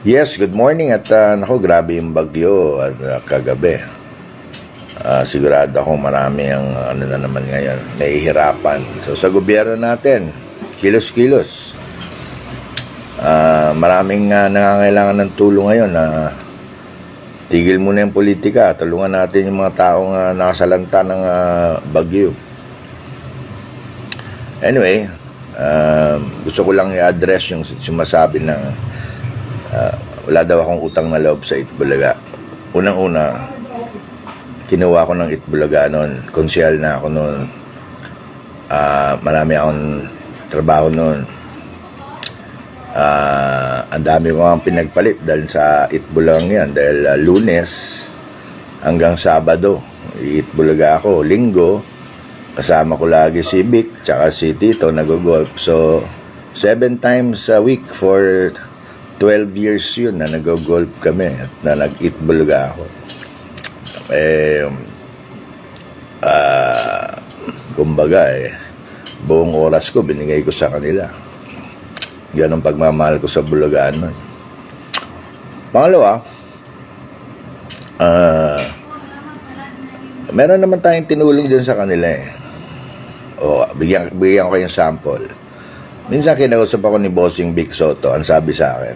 Yes, good morning at naku, grabe yung bagyo at kagabi. Sigurado akong marami ang ano na naman ngayon, nahihirapan. So sa gobyerno natin, kilos-kilos. Maraming nangangailangan ng tulong ngayon na tigil muna yung politika, tulungan natin yung mga taong nakasalanta ng bagyo. Anyway, gusto ko lang i-address yung sumasabi na wala daw akong utang na loob sa Itbulaga. Unang-una, kinuha ko ng Itbulaga noon. Konsyal na ako noon. Marami akong trabaho noon. Ang dami ko ang pinagpalit dahil sa Itbulaga yan. Dahil Lunes hanggang Sabado, Itbulaga ako. Linggo, kasama ko lagi si Vic, tsaka si Tito, nag-golf. So, 7 times a week for 12 years yun na nag-golf kami at na nag-Itbulaga ako. Kumbaga buong oras ko binigay ko sa kanila. Yan ang pagmamahal ko sa Bulagaan nun. Pangalawa, meron naman tayong tinulong dyan sa kanila bigyan ko yung sample. Minsan kinausap ako ni Bossing Vic Soto, ang sabi sa akin,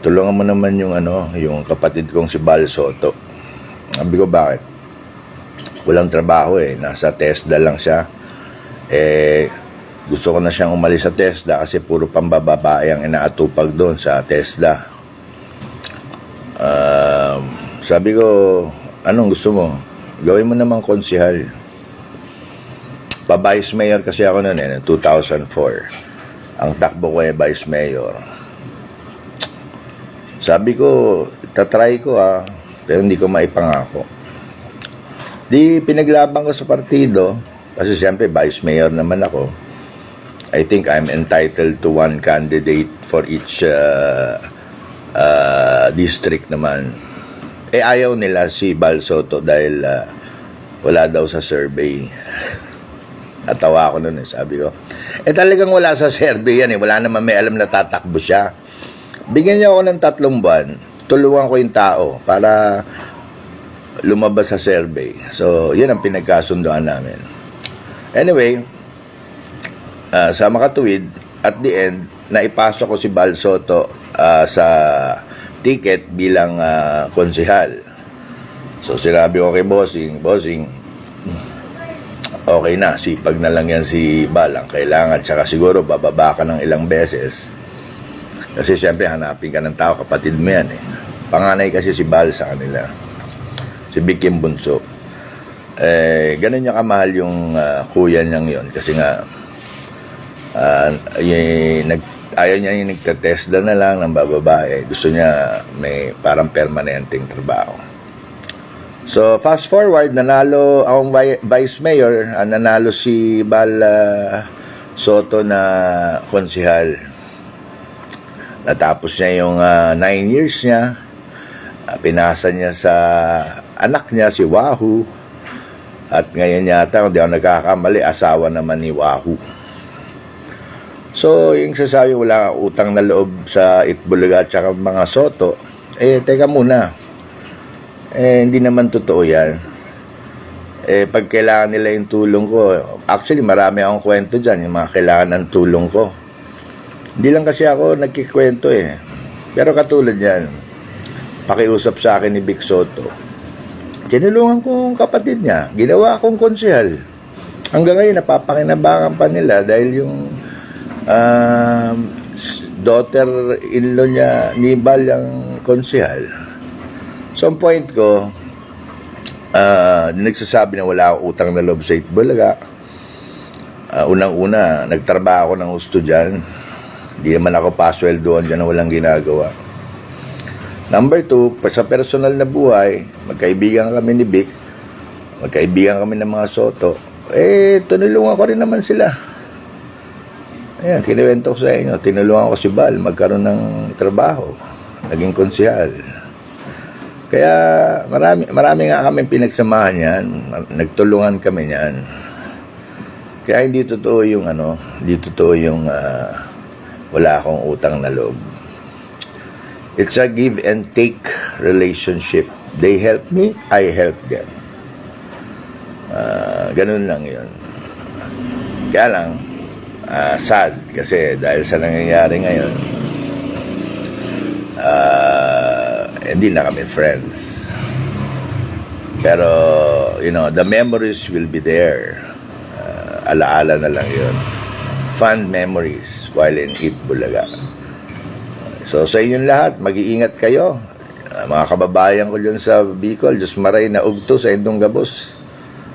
tulungan mo naman yung yung kapatid kong si Bal Soto. Sabi ko, bakit? Walang trabaho nasa TESDA lang siya. Gusto ko na siyang umalis sa TESDA kasi puro pambababae ang inaatupag doon sa TESDA. Sabi ko, anong gusto mo? Gawin mo namang konsihal. Pa-vice mayor kasi ako noon 2004. Ang takbo ko vice mayor. Sabi ko, tatry ko pero hindi ko maipangako. Di pinaglaban ko sa partido kasi siyempre vice mayor naman ako. I think I'm entitled to one candidate for each district naman. Ayaw nila si Bal Soto dahil wala daw sa survey. Natawa ako nun sabi ko. Talagang wala sa survey yan Wala naman may alam na tatakbo siya. Bigyan niya ako ng 3 buwan. Tulungan ko yung tao para lumabas sa survey. So, yun ang pinagkasundoan namin. Anyway, sa makatuwid, at the end, naipasok ko si Bal Soto sa ticket bilang konsihal. So, sinabi ko kay Bossing, okay na, sipag na lang yan si Bal ang kailangan, tsaka siguro bababa ka ng ilang beses kasi siyempre hanapin ka ng tao, kapatid mo yan panganay kasi si Bal sa kanila, si Vic yung bunso. Ganun niya kamahal yung kuya niyang yun kasi nga ayaw niya yung nagtatesda na lang ng bababae, gusto niya may parang permanenteng trabaho. So, fast forward, nanalo akong vice mayor, nanalo si Bal Soto na konsihal. Natapos niya yung 9 years niya. Pinasa niya sa anak niya, si Wahoo. At ngayon yata, kung di ako nagkakamali, asawa naman ni Wahoo. So, yung sasabi, wala utang na loob sa Itbulaga at saka mga Soto. Teka muna. Hindi naman totoo yan. Pag kailangan nila yung tulong ko, actually marami akong kwento dyan, yung mga kailangan ng tulong ko. Hindi lang kasi ako nagkikwento Pero katulad yan, pakiusap sa akin ni Vic Soto, tinulungan ko ang kapatid niya, ginawa akong konsihal. Hanggang ngayon, napapakinabangan pa nila dahil yung daughter-in-law niya, ni Bal ang konsihal. So, ang point ko, nagsasabi na wala akong utang na loob sa Itbulaga. Unang-una, nagtrabaho ako ng gusto dyan. Di naman ako pasweldoan dyan na walang ginagawa. Number 2, sa personal na buhay, magkaibigan kami ni Vic, magkaibigan kami ng mga Soto, tinulungan ko rin naman sila. Ayan, kinuwento ko sa inyo, tinulungan ko si Bal magkaroon ng trabaho, naging konsihal. Kaya marami nga kami pinagsamahan yan, nagtulungan kami yan. Kaya hindi totoo yung wala akong utang na loob. It's a give and take relationship. They help me, I help them. Ganun lang yun. Kaya lang, sad kasi dahil sa nangyayari ngayon, hindi na kami friends. Pero, the memories will be there. Alaala na lang yun. Fun memories while in Itbulaga. So, sa inyong lahat, mag-iingat kayo. Mga kababayan ko dyan sa Bicol, Diyos maray na ugto sa Indong Gabos.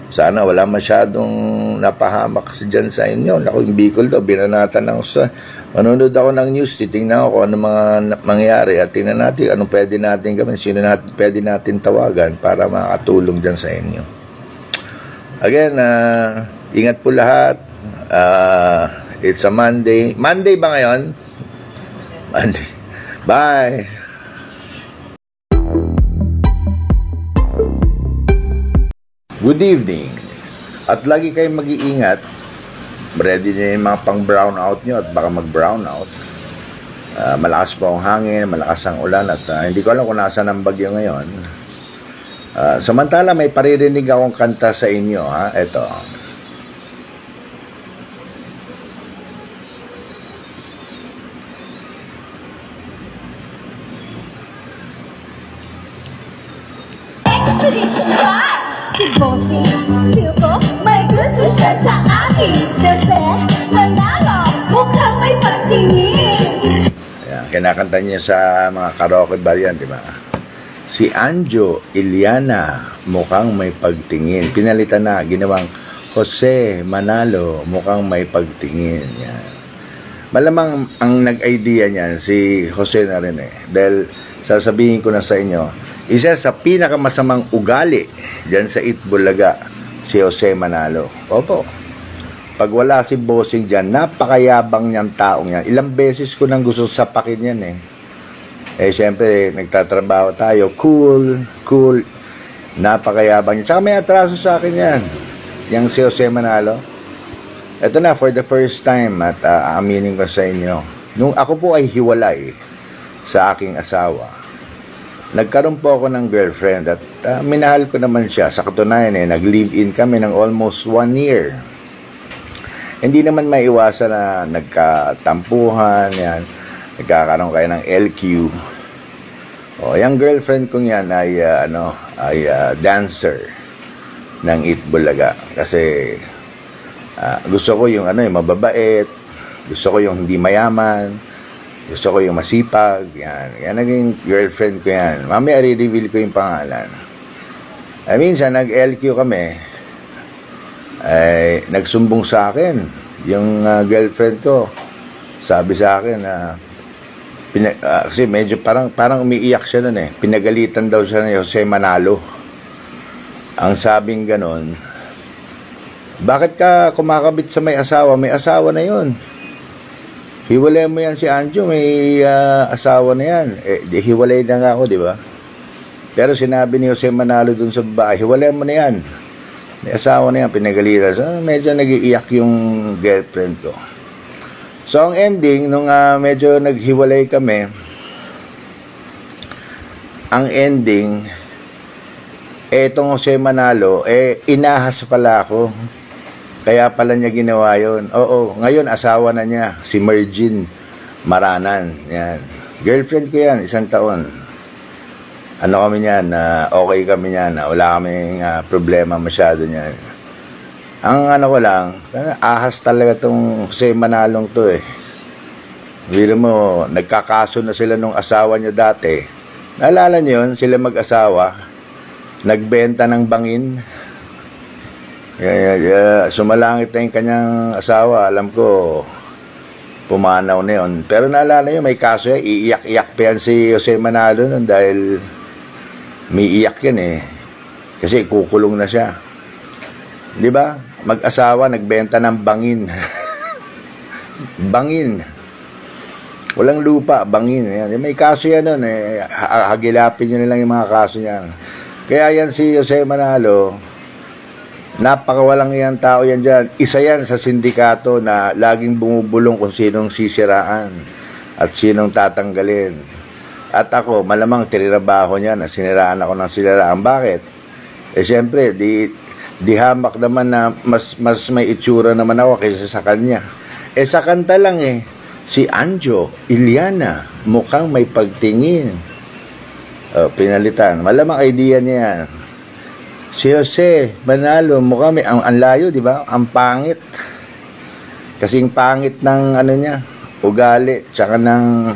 Sana wala masyadong napahamak dyan sa inyo. Naku, yung Bicol daw, binanatan ng usa. Manonood ako ng news, titingnan ko kung ano mga mangyari at tingnan natin anong pwede natin gawin, sino pwede natin tawagan para makatulong dyan sa inyo. Again, ingat po lahat. It's a Monday. Monday ba ngayon? Monday. Bye! Good evening. At lagi kayong mag-iingat. Ready na yung mga pang brown out nyo at baka mag brown out. Malakas po ang hangin, malakas ang ulan at hindi ko alam kung nasaan ang bagyo ngayon. Samantala may paririnig akong kanta sa inyo. Ito. Expedition 5! Si Bossing, feel ko may gusto siya sa akin. Kasi manalo, mukhang may pagtingin. Ayan, kinakanta niya sa mga karaoke bar yan, di ba? Si Anjo Iliana, mukhang may pagtingin. Pinalitan na, ginawang Jose Manalo, mukhang may pagtingin. Yan. Malamang ang nag-idea niyan, si Jose na rin eh. Dahil sasabihin ko na sa inyo, isa sa pinakamasamang ugali dyan sa Itbulaga, si Jose Manalo. Opo. Pag wala si Bossing dyan, napakayabang niyang taong yan. Ilang beses ko nang gusto sapakin yan eh. Siyempre, nagtatrabaho tayo. Cool. Napakayabang niya. Tsaka may atraso sa akin yan. Yang si Jose Manalo. Ito na, for the first time, at aaminin ko sa inyo. Nung ako po ay hiwalay sa aking asawa, nagkaroon po ako ng girlfriend at minahal ko naman siya. Sa katunayan nag-live-in kami ng almost 1 year. Hindi naman maiwasan na nagkatampuhan, yan. Nagkakaroon kayo ng LQ. Yung girlfriend kong yan ay, dancer ng Itbulaga. Kasi gusto ko yung mababait, gusto ko yung hindi mayaman, gusto ko yung masipag, yan naging girlfriend ko yan. Mamaya i-reveal ko yung pangalan. Minsan, nag-LQ kami, ay nagsumbong sa akin, yung girlfriend ko, sabi sa akin na, kasi medyo parang umiiyak siya nun eh. Pinagalitan daw siya ni Jose Manalo. Ang sabing ganon, bakit ka kumakabit sa may asawa? May asawa na yun. Hiwalay mo yan si Anjo, may asawa na yan. Hiwalay na nga ako, di ba? Pero sinabi ni Jose Manalo dun sa babae, hiwalay mo na yan. May asawa na yan, pinagalitan. So, medyo nag-iiyak yung girlfriend ko. So, ang ending, nung medyo naghiwalay kami, ang ending, etong Jose Manalo, inahas pala ako. Kaya pala niya ginawa yun. Oo, ngayon asawa na niya, si Mergin Maranan. Yan. Girlfriend ko yan, 1 taon. Ano kami niyan, okay kami niyan, wala kaming problema masyado niyan. Ang ko lang, ahas talaga tong Jose Manalong to eh. Biro mo, nagkakaso na sila nung asawa niya dati. Naalala niyo yun, sila mag-asawa, nagbenta ng bangin. Sumalangit na yung kanyang asawa. Alam ko pumanaw na yun. Pero naalala nyo, may kaso yan. Iiyak-iyak pa yan si Jose Manalo nun dahil may iyak yan eh. Kasi kukulong na siya. Di ba? Mag-asawa, nagbenta ng bangin. Bangin. Walang lupa, bangin. Yan. May kaso yan nun eh. Hagilapin nyo nilang yung mga kaso niyan. Kaya yan si Jose Manalo, napakawalang yan tao yan dyan. Isa yan sa sindikato na laging bumubulong kung sinong sisiraan at sinong tatanggalin. At ako, malamang tinirabaho niya na siniraan ako ng siniraan. Bakit? Eh, siyempre, di hamak naman na mas may itsura naman ako kaysa sa kanya. Eh, sa kanta lang eh, si Anjo Iliana, mukhang may pagtingin. Pinalitan. Malamang idea niya yan. Si Jose Manalo, mukhang may, ang layo, di ba? Ang pangit. Kasing pangit ng ano niya, ugali, tsaka ng...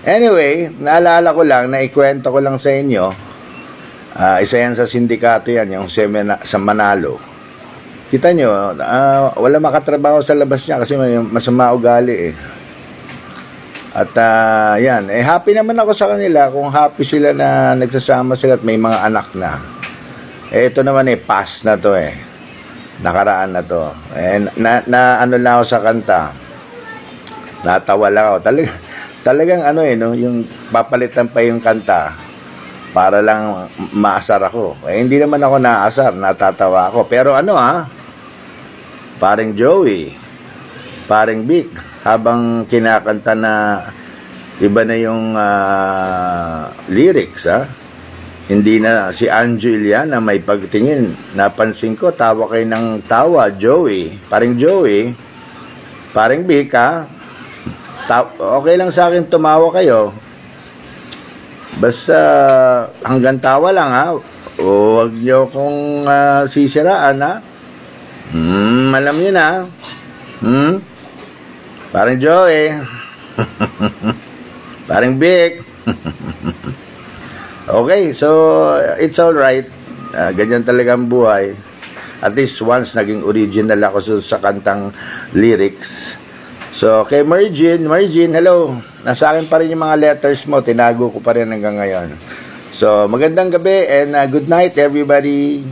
Anyway, naalala ko lang, naikwento ko lang sa inyo, isa yan sa sindikato yan, yung sa Manalo. Kita nyo, wala makatrabaho sa labas niya kasi may masama ugali eh. At yan, happy naman ako sa kanila kung happy sila na nagsasama sila at may mga anak na. Ito naman pass na to nakaraan na to. Ano lang ako sa kanta, natawa lang ako. Talagang no, yung papalitan pa yung kanta para lang maasar ako. Hindi naman ako naasar, natatawa ako. Pero paring Joey, paring Vic, habang kinakanta na iba na yung lyrics, hindi na si Anjo Iliana may pagtingin. Napansin ko, tawa kayo ng tawa, Joey. Paring Joey, paring Vic, okay lang sa akin tumawa kayo. Basta hanggang tawa lang huwag nyo kong sisiraan alam nyo na. Parang Joey. Parang Vic. Okay, so it's alright. Ganyan talaga ang buhay. At least once naging original ako sa kantang lyrics. So, kay Margin, hello. Nasa akin pa rin yung mga letters mo. Tinago ko pa rin hanggang ngayon. So, magandang gabi and good night everybody.